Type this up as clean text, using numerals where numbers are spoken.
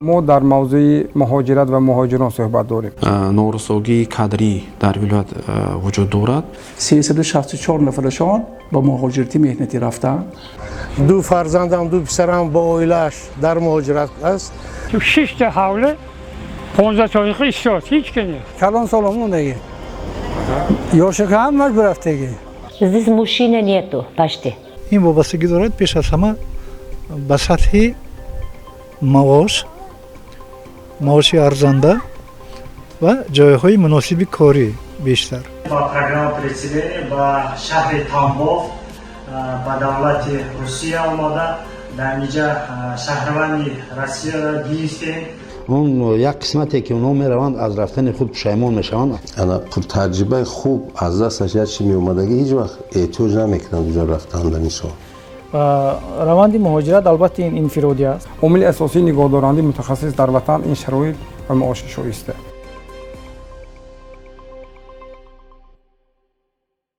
ما در موضوع مهاجرت و مهاجران صحبت داریم. نورسوگی کادری در ولایت وجود دارد. 364 نفرشان با مهاجرتی مهنتی رفتن. دو فرزندم دو پسرم با اویلش در مهاجرت است. تو 6 تا حوله 15 تاریخی استاد هیچ کنی. کلان سالمون دیگه. یاشک هم مجبور رفتگی. Здесь мужчины нету почти. این وابستگی دارد پیش از همه به سطح معاش ارزنده و جایهای مناسب کاری بیشتر. با پروگرام پرسیده با شهر تامبوف با دولت روسیه آماده در اینجا شهروند روسیه را دیستیم. اون یک قسمتی که اونا میروند از رفتن خود پشیمان میشوند. انا خود تجربه خوب از دستش هر چی می اومدگی هیچ وقت احتیاج نمیکنند اونجا رفتن دنیسو. روند مهاجرت البته این انفرادی است. عامل اساسی نگهدارنده متخصص در وطن این شرایط و معاش شایسته.